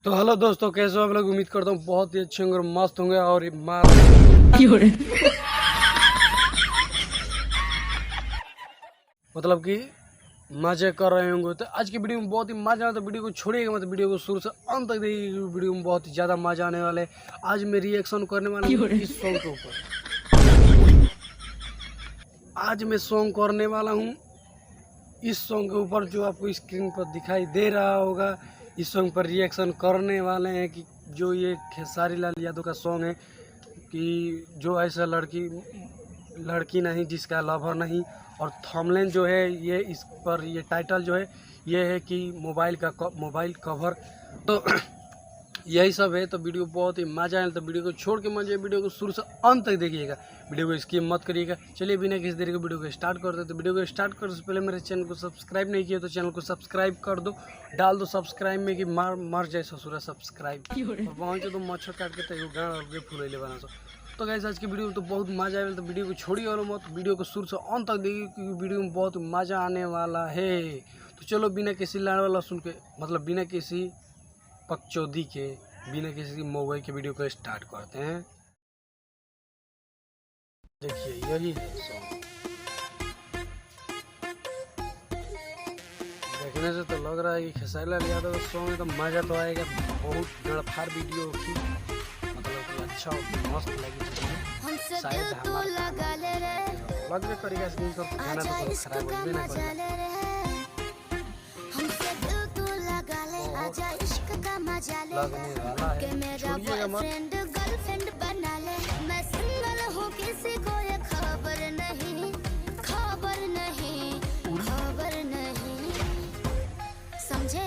तो हेलो दोस्तों, कैसे हो आप लोग। उम्मीद करता हूँ बहुत ही अच्छे होंगे और मस्त होंगे और मतलब कि मजे कर रहे होंगे। तो आज की वीडियो में बहुत ही मजा आता है। वीडियो को छोड़िएगा मतलब वीडियो को शुरू से अंत तक देखिएगा। वीडियो में बहुत ही ज़्यादा मजा आने वाला है। आज मैं रिएक्शन करने वाला हूँ इस सॉन्ग के ऊपर। आज मैं सॉन्ग करने वाला हूँ इस सॉन्ग के ऊपर जो आपको स्क्रीन पर दिखाई दे रहा होगा। इस सॉन्ग पर रिएक्शन करने वाले हैं कि जो ये खेसारी लाल यादव का सॉन्ग है कि जो ऐसा लड़की नहीं जिसका लवर नहीं। और थंबनेल जो है ये इस पर ये टाइटल जो है ये है कि मोबाइल कवर। तो यही सब है। तो वीडियो बहुत ही मजा आए तो वीडियो को छोड़ के मजे वीडियो को शुरू से अंत तक देखिएगा। वीडियो को स्किप मत करिएगा। चलिए बिना किसी देरी के वीडियो को स्टार्ट करते हैं। तो वीडियो को स्टार्ट करने से पहले मेरे चैनल को सब्सक्राइब नहीं किया तो चैनल को सब्सक्राइब कर दो। डाल दो सब्सक्राइब में कि मर जाए ससुरा सब्सक्राइब और पहुँचे तो मच्छर काट के तो गाँव और फूल बना सो। तो गाइस आज की वीडियो में तो बहुत मजा आएगा। तो वीडियो को छोड़िए और मत वीडियो को शुरू से अंत तक देखिए क्योंकि वीडियो में बहुत मजा आने वाला है। तो चलो बिना किसी लाड़ वाला सुन के मतलब बिना किसी पगचौदी के बिना किसी मोबाइल के वीडियो को स्टार्ट करते हैं। देखिए यही है सॉन्ग। देखने से तो लग रहा है कि खेसारी लाल यादव का सॉन्ग है तो मजा तो आएगा। बहुत गड़फार वीडियो की मतलब कि अच्छा मस्त लगी। शायद लग भी करेगा स्क्रीन पर गाना तो खराब हो भी ना करेगा। लगने वाला है, छोड़िएगा मत। गर्लफ्रेंड बना ले, मैं सिंगल हूँ, किसी को ये खबर नहीं, खबर नहीं, खबर नहीं। समझे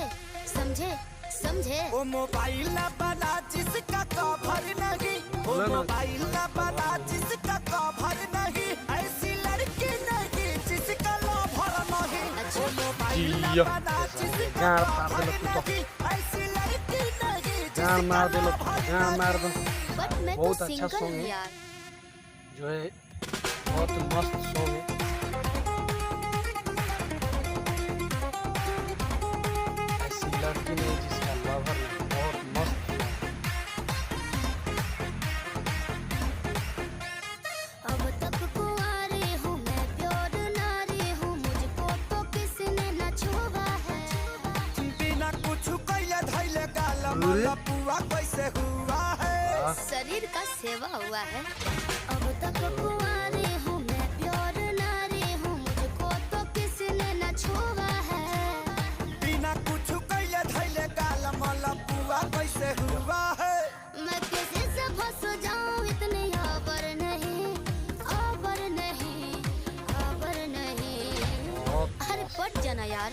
समझे समझे। वो मोबाइल ना बना जिसका कवर नहीं, वो मोबाइल ना बना जिसका कवर नहीं, ऐसी लड़की नहीं जिसका लवर नहीं, वो मोबाइल ना बना जिसका कवर नहीं, ऐसी लड़की नहीं गान मार दे लो, गान मार दो। बहुत अच्छा सिंगल सॉन्ग हूँ है यार। जो है बहुत मस्त सॉन्ग है। ऐसी लड़की नहीं जिसका लवर नहीं, बहुत मस्त song है। अब तक कुंवारी हूँ मैं, प्योर नारी हूँ, मुझको तो किसने न छुआ है। बिना कुछ कैले धैले गाल मला पुआ कैसे हुआ है। शरीर का सेवा हुआ है। अब तक कुंवारी हूँ मैं, प्योर नारी हूँ, मुझको तो किसने न छुआ है। बिना कुछ कैले धैले गाल मला पुआ कैसे हुआ है। मैं किसी से फंस जाऊँ इतनी आबर नहीं, आबर नहीं, आबर नहीं। अरे पट जाना यार।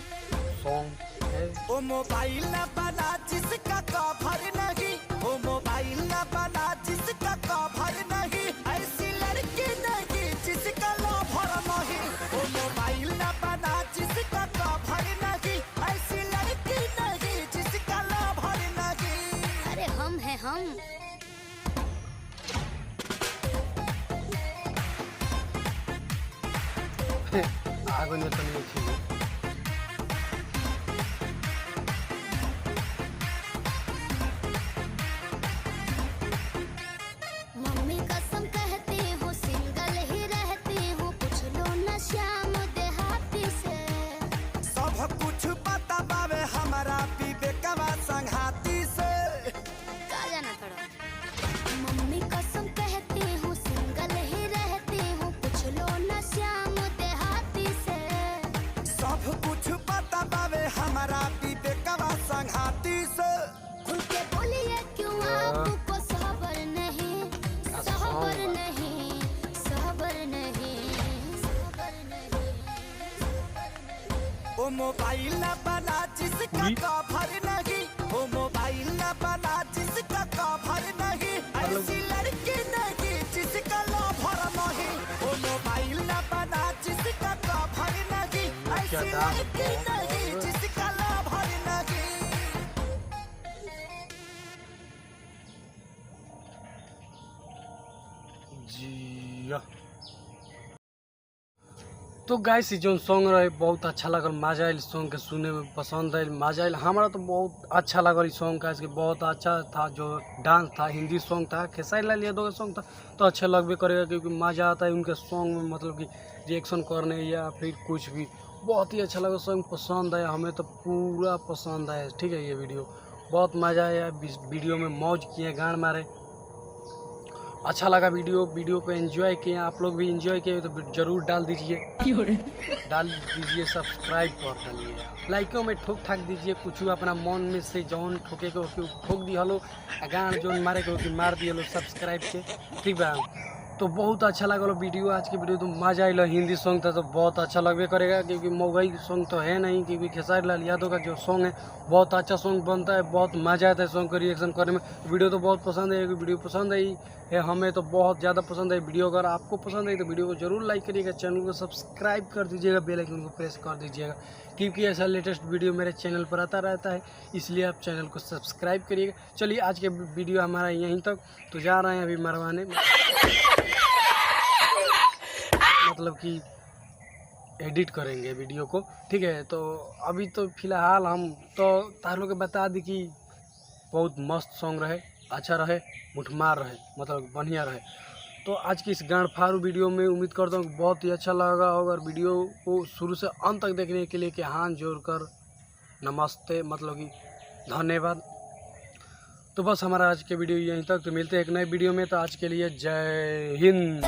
सॉन्ग है वो मोबाइल ना बना जिसका कवर नहीं, वो मोबाइल ना बना जिसका कवर नहीं, ऐसी लड़की नहीं जिसका लवर नहीं, वो मोबाइल ना बना जिसका कवर नहीं, ऐसी लड़की नहीं जिसका लवर नहीं। अरे हम हैं हम। आगे में तो नहीं थी। मम्मी कसम कहती हूँ सिंगल ही रहती हूँ, पूछ लो न श्याम देहाती से। सब कुछ पता बावे हमारा विवेकवा संघाती से। का जाना पड़ा। मम्मी कसम कहती हूँ सिंगल ही रहती हूँ, पूछ लो न श्याम देहाती से। सब कुछ पता बावे हमारा विवेकवा संघाती से। खुल के बोलिए क्यों आपको सबर नहीं, सबर नहीं, सबर नहीं, सबर नहीं। वो मोबाइल ना बना जिसका कवर नहीं, वो मोबाइल ना बना जिसका कवर नहीं, ऐसी लड़की नहीं जिसका लवर नहीं, वो मोबाइल ना बना जिसका कवर नहीं, ऐसी लड़की नहीं जिसका लवर नहीं। जी तो गाइस जो सॉन्ग रहे बहुत अच्छा लगल, मजा आयल सॉन्ग के सुने में, पसंद आयल, मजा आयल। हमारा तो बहुत अच्छा लगल इस सॉन्ग का, इसके बहुत अच्छा था। जो डांस था, हिंदी सॉन्ग था, खेसारी लाल यादव का सॉन्ग था, तो अच्छा लगबे करेगा क्योंकि मज़ा आता है उनके सॉन्ग में, मतलब कि रिएक्शन करने या फिर कुछ भी। बहुत ही अच्छा लगा सॉन्ग, पसंद आया, हमें तो पूरा पसंद आया। ठीक है, ये वीडियो बहुत मज़ा आया, वीडियो में मौज किए, गान मारे, अच्छा लगा वीडियो को एंजॉय किए। आप लोग भी एंजॉय किए तो ज़रूर डाल दीजिए, सब्सक्राइब कर डालिए, लाइकों में ठोक ठाक दीजिए, कुछ अपना मन में से जौन ठोके को ठोक दी हलो, गान जो मारे को मार दिए लो सब्सक्राइब के। ठीक बा, तो बहुत अच्छा लगा वीडियो, आज की वीडियो तो मजा आया। हिंदी सॉन्ग था तो बहुत अच्छा लगबे करेगा क्योंकि मौगई सॉन्ग तो है नहीं, क्योंकि खेसारी लाल यादव का जो सॉन्ग है बहुत अच्छा सॉन्ग बनता है, बहुत मज़ा आता है सॉन्ग का रिएक्शन करने में। वीडियो तो बहुत पसंद है, वीडियो पसंद आई है, हमें तो बहुत ज़्यादा पसंद है वीडियो। अगर आपको पसंद है तो वीडियो को जरूर लाइक करिएगा, चैनल को सब्सक्राइब कर दीजिएगा, बेल आइकन को प्रेस कर दीजिएगा क्योंकि ऐसा लेटेस्ट वीडियो मेरे चैनल पर आता रहता है, इसलिए आप चैनल को सब्सक्राइब करिएगा। चलिए आज के वीडियो हमारा यहीं तक, तो जा रहे हैं अभी मरवाने, मतलब कि एडिट करेंगे वीडियो को। ठीक है, तो अभी तो फिलहाल हम तो तार लोग के बता दी कि बहुत मस्त सॉन्ग रहे, अच्छा रहे, मुठमार रहे, मतलब बढ़िया रहे। तो आज की इस गांड फारू वीडियो में उम्मीद करता हूँ कि बहुत ही अच्छा लगा होगा। और वीडियो को शुरू से अंत तक देखने के लिए कि हाथ जोड़कर नमस्ते, मतलब कि धन्यवाद। तो बस हमारा आज के वीडियो यहीं तक, तो मिलते हैं एक नए वीडियो में। तो आज के लिए जय हिंद।